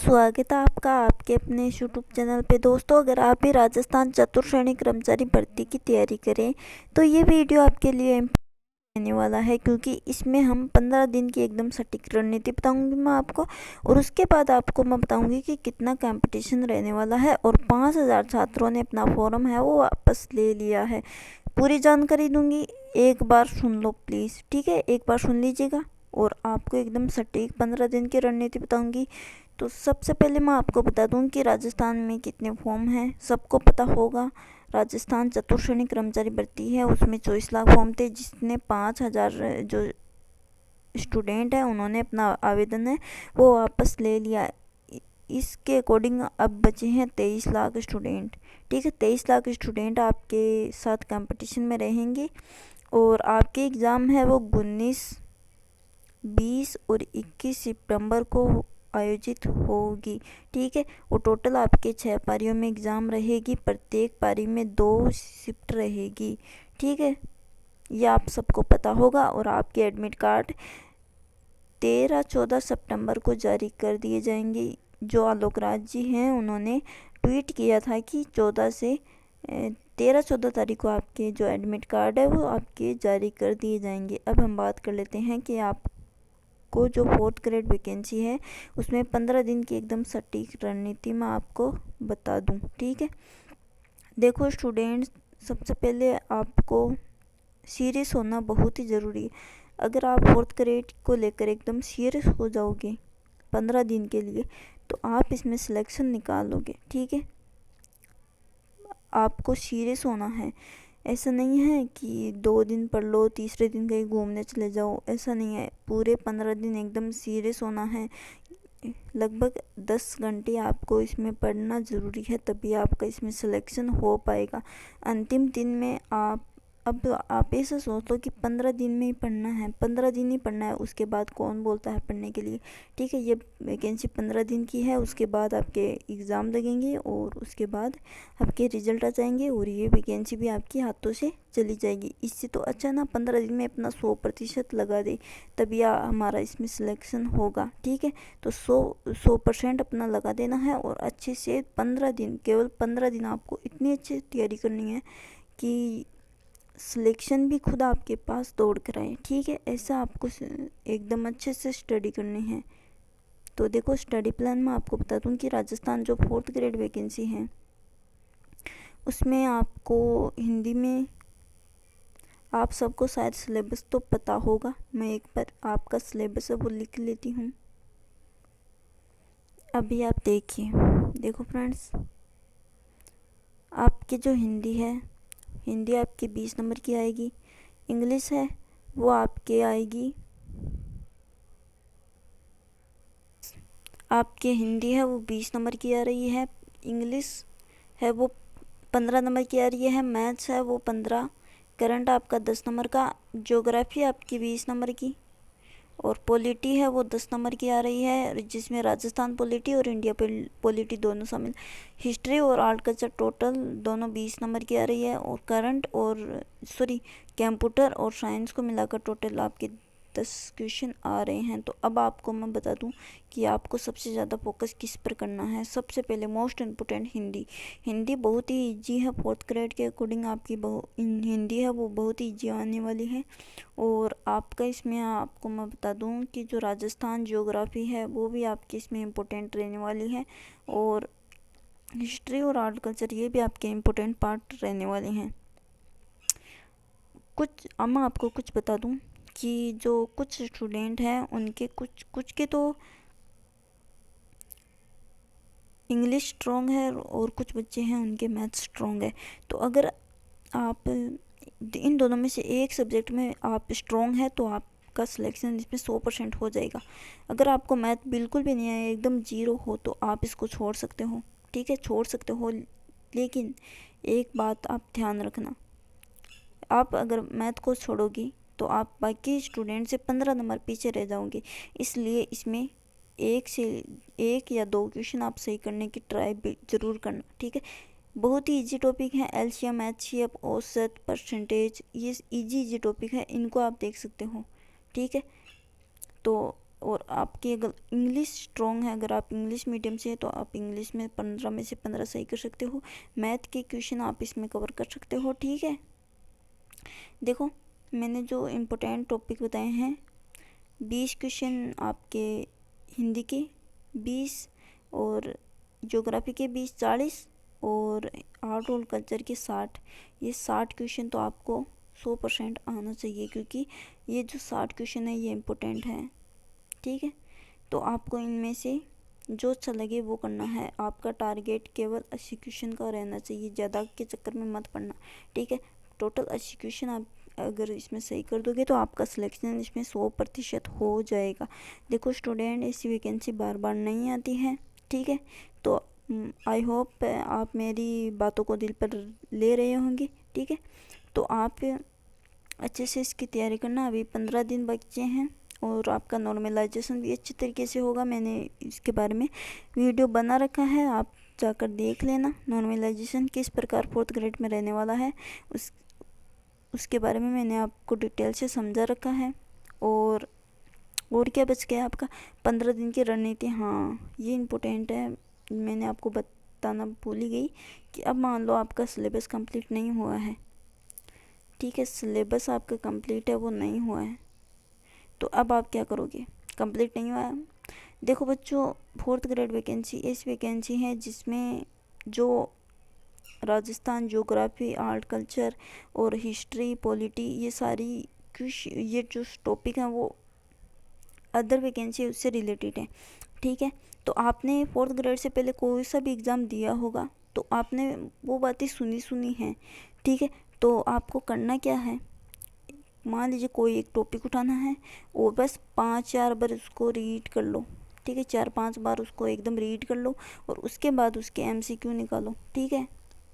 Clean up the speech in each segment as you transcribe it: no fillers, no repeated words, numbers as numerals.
स्वागत है आपका आपके अपने यूट्यूब चैनल पे। दोस्तों, अगर आप भी राजस्थान चतुर्श्रेणी कर्मचारी भर्ती की तैयारी करें तो ये वीडियो आपके लिए रहने वाला है, क्योंकि इसमें हम 15 दिन की एकदम सटीक रणनीति बताऊंगी मैं आपको, और उसके बाद आपको मैं बताऊंगी कि कितना कंपटीशन रहने वाला है। और 5000 छात्रों ने अपना फॉर्म है वो वापस ले लिया है। पूरी जानकारी दूंगी, एक बार सुन लो प्लीज़, ठीक है? एक बार सुन लीजिएगा और आपको एकदम सटीक 15 दिन की रणनीति बताऊंगी। तो सबसे पहले मैं आपको बता दूं कि राजस्थान में कितने फॉर्म हैं, सबको पता होगा। राजस्थान चतुर्श्रेणी कर्मचारी भर्ती है, उसमें 24 लाख फॉर्म थे, जिसने 5000 जो स्टूडेंट है उन्होंने अपना आवेदन है वो वापस ले लिया। इसके अकॉर्डिंग अब बचे हैं 23 लाख स्टूडेंट, ठीक है? 23 लाख स्टूडेंट आपके साथ कंपटीशन में रहेंगे और आपके एग्ज़ाम है वो 19, 20 और 21 सितंबर को आयोजित होगी, ठीक है? और टोटल आपके 6 पारियों में एग्ज़ाम रहेगी, प्रत्येक पारी में 2 शिफ्ट रहेगी, ठीक है? ये आप सबको पता होगा। और आपके एडमिट कार्ड 13-14 सितंबर को जारी कर दिए जाएंगे। जो आलोक राज जी हैं उन्होंने ट्वीट किया था कि 13-14 तारीख को आपके जो एडमिट कार्ड है वो आपके जारी कर दिए जाएंगे। अब हम बात कर लेते हैं कि आप को जो 4th ग्रेड वैकेंसी है उसमें 15 दिन की एकदम सटीक रणनीति मैं आपको बता दूं, ठीक है? देखो स्टूडेंट्स, सबसे पहले आपको सीरियस होना बहुत ही ज़रूरी है। अगर आप 4th ग्रेड को लेकर एकदम सीरियस हो जाओगे 15 दिन के लिए तो आप इसमें सिलेक्शन निकालोगे, ठीक है? आपको सीरियस होना है। ऐसा नहीं है कि 2 दिन पढ़ लो, तीसरे दिन कहीं घूमने चले जाओ, ऐसा नहीं है। पूरे 15 दिन एकदम सीरियस होना है। लगभग 10 घंटे आपको इसमें पढ़ना ज़रूरी है, तभी आपका इसमें सिलेक्शन हो पाएगा। अंतिम दिन में अब आप ऐसा सोच लो कि 15 दिन में ही पढ़ना है, 15 दिन ही पढ़ना है, उसके बाद कौन बोलता है पढ़ने के लिए, ठीक है? ये वैकेंसी 15 दिन की है, उसके बाद आपके एग्ज़ाम लगेंगे और उसके बाद आपके रिजल्ट आ जाएंगे और ये वैकेंसी भी आपके हाथों से चली जाएगी। इससे तो अच्छा ना 15 दिन में अपना 100% लगा दे, तभी हमारा इसमें सिलेक्शन होगा, ठीक है? तो 100% अपना लगा देना है और अच्छे से 15 दिन, केवल 15 दिन आपको इतनी अच्छी तैयारी करनी है कि सिलेक्शन भी खुद आपके पास दौड़ कर आए, ठीक है? ऐसा आपको एकदम अच्छे से स्टडी करनी है। तो देखो स्टडी प्लान में आपको बता दूं कि राजस्थान जो 4th ग्रेड वैकेंसी है उसमें आपको हिंदी में, आप सबको शायद सिलेबस तो पता होगा, मैं एक बार आपका सिलेबस है वो लिख लेती हूँ। अभी आप देखो फ्रेंड्स, आपकी जो हिंदी है, हिंदी आपकी 20 नंबर की आएगी। इंग्लिश है वो आपके आएगी, आपके हिंदी है वो 20 नंबर की आ रही है। इंग्लिश है वो 15 नंबर की आ रही है। मैथ्स है वो 15। करंट आपका 10 नंबर का। ज्योग्राफी आपकी 20 नंबर की। और पॉलिटी है वो 10 नंबर की आ रही है, जिसमें राजस्थान पॉलिटी और इंडिया पॉलिटी दोनों शामिल। हिस्ट्री और आर्ट कल्चर टोटल दोनों 20 नंबर की आ रही है। और करंट और कंप्यूटर और साइंस को मिलाकर टोटल आपके 10 क्वेश्चन आ रहे हैं। तो अब आपको मैं बता दूं कि आपको सबसे ज़्यादा फोकस किस पर करना है। सबसे पहले मोस्ट इम्पोर्टेंट हिंदी। हिंदी बहुत ही ईजी है, 4th ग्रेड के अकॉर्डिंग आपकी हिंदी है वो बहुत ही ईजी आने वाली है। और आपका इसमें आपको मैं बता दूं कि जो राजस्थान ज्योग्राफी है वो भी आपकी इसमें इम्पोर्टेंट रहने वाली है। और हिस्ट्री और आर्ट कल्चर ये भी आपके इम्पोर्टेंट पार्ट रहने वाले हैं। अब मैं आपको कुछ बता दूं कि जो कुछ स्टूडेंट हैं उनके कुछ के तो इंग्लिश स्ट्रॉन्ग है और कुछ बच्चे हैं उनके मैथ्स स्ट्रॉन्ग है। तो अगर आप इन दोनों में से एक सब्जेक्ट में आप स्ट्रॉन्ग है तो आपका सिलेक्शन इसमें 100% हो जाएगा। अगर आपको मैथ बिल्कुल भी नहीं आए, एकदम जीरो हो, तो आप इसको छोड़ सकते हो, ठीक है? छोड़ सकते हो, लेकिन एक बात आप ध्यान रखना, आप अगर मैथ को छोड़ोगी तो आप बाकी स्टूडेंट से 15 नंबर पीछे रह जाओगे। इसलिए इसमें एक या 2 क्वेश्चन आप सही करने की ट्राई ज़रूर करना, ठीक है? बहुत ही इजी टॉपिक है, एलसीएम, एचसीएफ, औसत, परसेंटेज, ये इजी टॉपिक है, इनको आप देख सकते हो, ठीक है? तो और आपकी अगर इंग्लिश स्ट्रॉन्ग है, अगर आप इंग्लिश मीडियम से हैं तो आप इंग्लिश में 15 में से 15 सही कर सकते हो। मैथ के क्वेश्चन आप इसमें कवर कर सकते हो। ठीक है, देखो मैंने जो इम्पोर्टेंट टॉपिक बताए हैं, 20 क्वेश्चन आपके हिंदी के, 20 और ज्योग्राफी के 20, 40 और आर्ट और कल्चर के 60। ये 60 क्वेश्चन तो आपको 100% आना चाहिए, क्योंकि ये जो 60 क्वेश्चन है ये इम्पोर्टेंट है। ठीक है, तो आपको इनमें से जो अच्छा लगे वो करना है। आपका टारगेट केवल 80 क्वेश्चन का रहना चाहिए, ज़्यादा के चक्कर में मत पड़ना। ठीक है, टोटल 80 क्वेश्चन आप अगर इसमें सही कर दोगे तो आपका सिलेक्शन इसमें 100% हो जाएगा। देखो स्टूडेंट, ऐसी वैकेंसी बार बार नहीं आती है। ठीक है, तो आई होप आप मेरी बातों को दिल पर ले रहे होंगे। ठीक है, तो आप अच्छे से इसकी तैयारी करना। अभी 15 दिन बचे हैं और आपका नॉर्मलाइजेशन भी अच्छे तरीके से होगा। मैंने इसके बारे में वीडियो बना रखा है, आप जाकर देख लेना। नॉर्मलाइजेशन किस प्रकार 4th ग्रेड में रहने वाला है उसके बारे में मैंने आपको डिटेल से समझा रखा है। और क्या बच गया आपका 15 दिन की रणनीति। हाँ, ये इम्पोर्टेंट है, मैंने आपको बताना भूल ही गई कि अब मान लो आपका सिलेबस कंप्लीट नहीं हुआ है। ठीक है, सिलेबस आपका कंप्लीट है, वो नहीं हुआ है, तो अब आप क्या करोगे? कंप्लीट नहीं हुआ है। देखो बच्चों, 4th ग्रेड वैकेंसी ऐसी वैकेंसी है जिसमें जो राजस्थान ज्योग्राफी, आर्ट कल्चर और हिस्ट्री, पॉलिटी, ये सारी ये जो टॉपिक हैं वो अदर वैकेंसी उससे रिलेटेड है। ठीक है, तो आपने 4th ग्रेड से पहले कोई सा भी एग्ज़ाम दिया होगा तो आपने वो बातें सुनी हैं। ठीक है, तो आपको करना क्या है, मान लीजिए कोई एक टॉपिक उठाना है और बस 5-4 बार उसको रीड कर लो। ठीक है, 4-5 बार उसको एकदम रीड कर लो और उसके बाद उसके MCQ निकालो। ठीक है,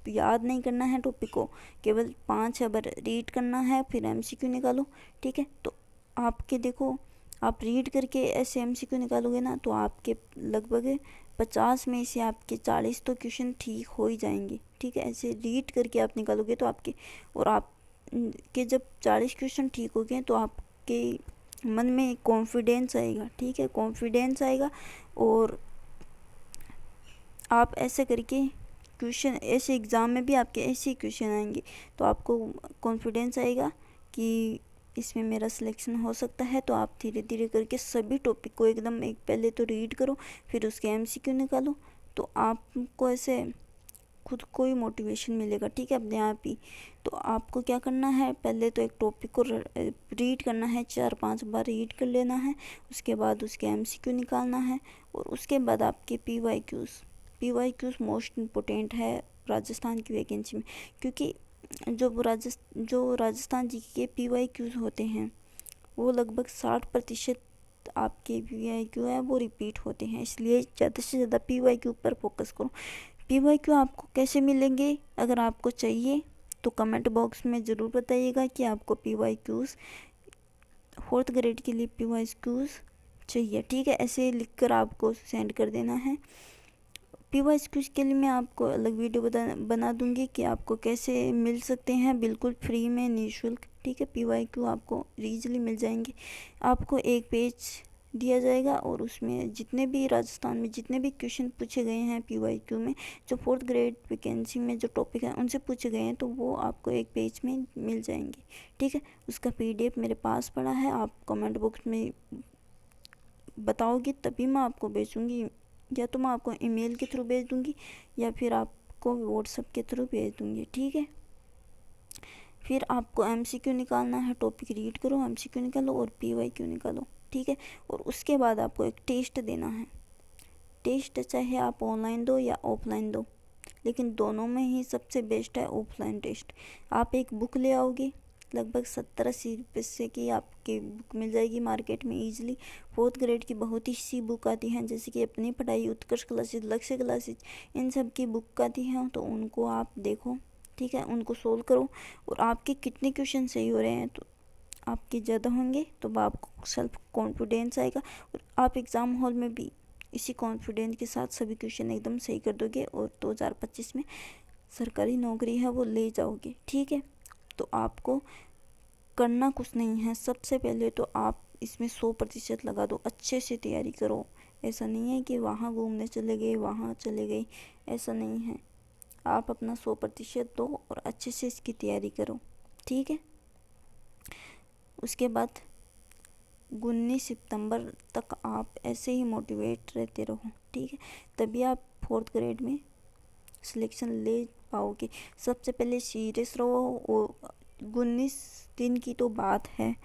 याद नहीं करना है टॉपिक को, केवल 5-6 बार रीड करना है, फिर MCQ निकालो। ठीक है, तो आपके देखो, आप रीड करके ऐसे MCQ निकालोगे ना तो आपके लगभग 50 में से आपके 40 तो क्वेश्चन ठीक हो ही जाएंगे। ठीक है, ऐसे रीड करके आप निकालोगे तो आपके, और आप के जब 40 क्वेश्चन ठीक हो गए तो आपके मन में कॉन्फिडेंस आएगा। ठीक है, कॉन्फिडेंस आएगा और आप ऐसे करके क्वेश्चन, ऐसे एग्ज़ाम में भी आपके ऐसे क्वेश्चन आएंगे तो आपको कॉन्फिडेंस आएगा कि इसमें मेरा सिलेक्शन हो सकता है। तो आप धीरे धीरे करके सभी टॉपिक को एकदम एक पहले तो रीड करो, फिर उसके MCQ निकालो, तो आपको ऐसे खुद को ही मोटिवेशन मिलेगा। ठीक है, अपने आप ही। तो आपको क्या करना है, पहले तो एक टॉपिक को रीड करना है, 4-5 बार रीड कर लेना है, उसके बाद उसके MCQ निकालना है और उसके बाद आपके PYQs मोस्ट इम्पोर्टेंट है राजस्थान की वैकेंसी में, क्योंकि जो राजस्थान जी के PYQs होते हैं वो लगभग 60% आपके PYQ है वो रिपीट होते हैं, इसलिए ज़्यादा से ज़्यादा PYQ पर फोकस करो। PYQ आपको कैसे मिलेंगे, अगर आपको चाहिए तो कमेंट बॉक्स में ज़रूर बताइएगा कि आपको PYQs 4th ग्रेड के लिए PYQs चाहिए। ठीक है, ऐसे लिखकर आपको सेंड कर देना है। PYQs के लिए मैं आपको अलग वीडियो बना दूंगी कि आपको कैसे मिल सकते हैं बिल्कुल फ्री में, निःशुल्क। ठीक है, PYQ आपको ईजिली मिल जाएंगे। आपको एक पेज दिया जाएगा और उसमें जितने भी राजस्थान में जितने भी क्वेश्चन पूछे गए हैं PYQ में, जो 4th ग्रेड वैकेंसी में जो टॉपिक है उनसे पूछे गए हैं, तो वो आपको एक पेज में मिल जाएंगे। ठीक है, उसका PDF मेरे पास पड़ा है, आप कमेंट बॉक्स में बताओगे तभी मैं आपको भेजूँगी, या तो मैं आपको ईमेल के थ्रू भेज दूँगी या फिर आपको WhatsApp के थ्रू भेज दूँगी। ठीक है, फिर आपको MCQ निकालना है, टॉपिक रीड करो, MCQ निकालो और PYQ निकालो। ठीक है, और उसके बाद आपको एक टेस्ट देना है। टेस्ट चाहे आप ऑनलाइन दो या ऑफलाइन दो, लेकिन दोनों में ही सबसे बेस्ट है ऑफलाइन टेस्ट। आप एक बुक ले आओगे, लगभग 70-80 रुपये से की आपकी बुक मिल जाएगी मार्केट में ईजिली। 4th ग्रेड की बहुत ही सी बुक आती हैं, जैसे कि अपनी पढ़ाई, उत्कर्ष क्लासेज, लक्ष्य क्लासेज, इन सब की बुक आती हैं, तो उनको आप देखो। ठीक है, उनको सोल्व करो और आपके कितने क्वेश्चन सही हो रहे हैं, तो आपके ज़्यादा होंगे तो आपको सेल्फ कॉन्फिडेंस आएगा और आप एग्ज़ाम हॉल में भी इसी कॉन्फिडेंस के साथ सभी क्वेश्चन एकदम सही कर दोगे और 2025 में सरकारी नौकरी है वो ले जाओगे। ठीक है, तो आपको करना कुछ नहीं है। सबसे पहले तो आप इसमें 100% लगा दो, अच्छे से तैयारी करो। ऐसा नहीं है कि वहाँ घूमने चले गए, वहाँ चले गए, ऐसा नहीं है। आप अपना 100% दो और अच्छे से इसकी तैयारी करो, ठीक है। उसके बाद 19 सितंबर तक आप ऐसे ही मोटिवेट रहते रहो, ठीक है। तभी आप 4th ग्रेड में सिलेक्शन ले पाओगे। सबसे पहले सीरियस रहो, और 19 दिन की तो बात है,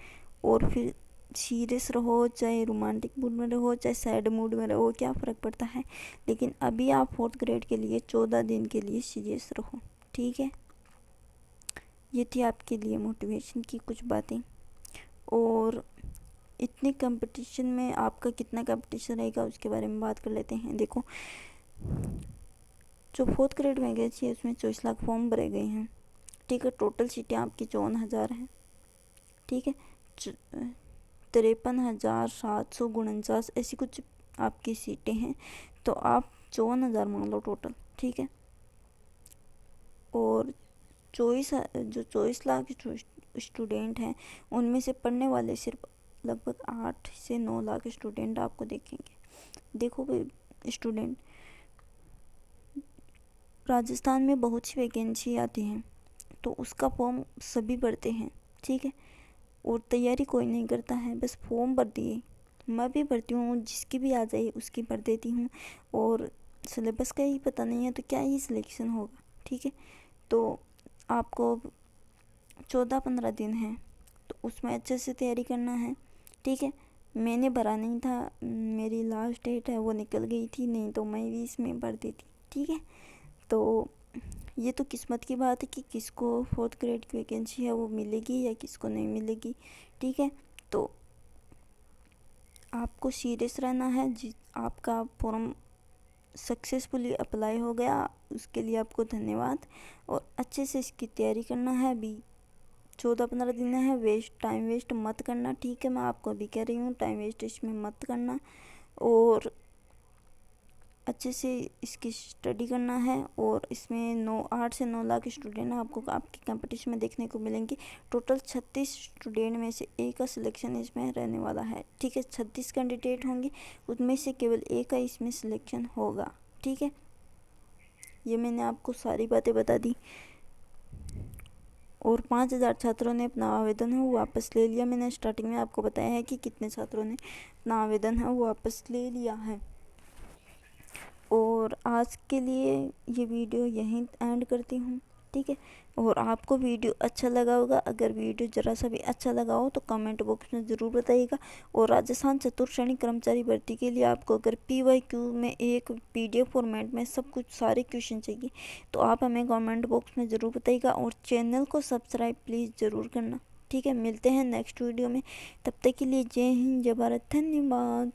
और फिर सीरियस रहो, चाहे रोमांटिक मूड में रहो, चाहे सैड मूड में रहो, क्या फ़र्क पड़ता है। लेकिन अभी आप 4th ग्रेड के लिए 14 दिन के लिए सीरियस रहो, ठीक है। ये थी आपके लिए मोटिवेशन की कुछ बातें। और इतने कंपटीशन में आपका कितना कंपटीशन रहेगा उसके बारे में बात कर लेते हैं। देखो, जो 4th ग्रेड में गए थे उसमें 24 लाख फॉर्म भरे गए हैं, ठीक है। टोटल सीटें आपकी 54,000 हैं, ठीक है। 53,749 ऐसी कुछ आपकी सीटें हैं, तो आप 54,000 मान लो टोटल, ठीक है। और 24 लाख स्टूडेंट हैं, उनमें से पढ़ने वाले सिर्फ लगभग 8 से 9 लाख स्टूडेंट आपको देखेंगे। देखो भाई स्टूडेंट, राजस्थान में बहुत सी वैकेंसी आती हैं, तो उसका फॉर्म सभी भरते हैं, ठीक है। और तैयारी कोई नहीं करता है, बस फॉर्म भर दिए। मैं भी भरती हूँ, जिसकी भी आ जाए उसकी भर देती हूँ। और सिलेबस का ही पता नहीं है तो क्या ही सिलेक्शन होगा, ठीक है। तो आपको 14-15 दिन है, तो उसमें अच्छे से तैयारी करना है, ठीक है। मैंने भरा नहीं था, मेरी लास्ट डेट है वो निकल गई थी, नहीं तो मैं भी इसमें भर देती, ठीक है। तो ये तो किस्मत की बात है कि किसको 4th ग्रेड की वैकेंसी है वो मिलेगी या किसको नहीं मिलेगी, ठीक है। तो आपको सीरियस रहना है। आपका फॉर्म सक्सेसफुली अप्लाई हो गया, उसके लिए आपको धन्यवाद। और अच्छे से इसकी तैयारी करना है। अभी 14-15 दिन है, टाइम वेस्ट मत करना, ठीक है। मैं आपको अभी कह रही हूँ, टाइम वेस्ट इसमें मत करना, और अच्छे से इसकी स्टडी करना है। और इसमें 8 से 9 लाख स्टूडेंट आपको आपके कंपटीशन में देखने को मिलेंगे। टोटल 36 स्टूडेंट में से एक का सिलेक्शन इसमें रहने वाला है, ठीक है। 36 कैंडिडेट होंगे, उनमें से केवल एक का इसमें सिलेक्शन होगा, ठीक है। ये मैंने आपको सारी बातें बता दी। और 5,000 छात्रों ने अपना आवेदन है वो वापस ले लिया। मैंने स्टार्टिंग में आपको बताया है कि कितने छात्रों ने अपना आवेदन है वो वापस ले लिया है। और आज के लिए ये वीडियो यहीं एंड करती हूँ, ठीक है। और आपको वीडियो अच्छा लगा होगा, अगर वीडियो ज़रा सा भी अच्छा लगा हो तो कमेंट बॉक्स में ज़रूर बताइएगा। और राजस्थान चतुर्थ श्रेणी कर्मचारी भर्ती के लिए आपको अगर PYQ में एक PDF फॉर्मेट में सब कुछ सारे क्वेश्चन चाहिए तो आप हमें कमेंट बॉक्स में ज़रूर बताइएगा। और चैनल को सब्सक्राइब प्लीज़ ज़रूर करना, ठीक है। मिलते हैं नेक्स्ट वीडियो में, तब तक के लिए जय हिंद, जय भारत, धन्यवाद।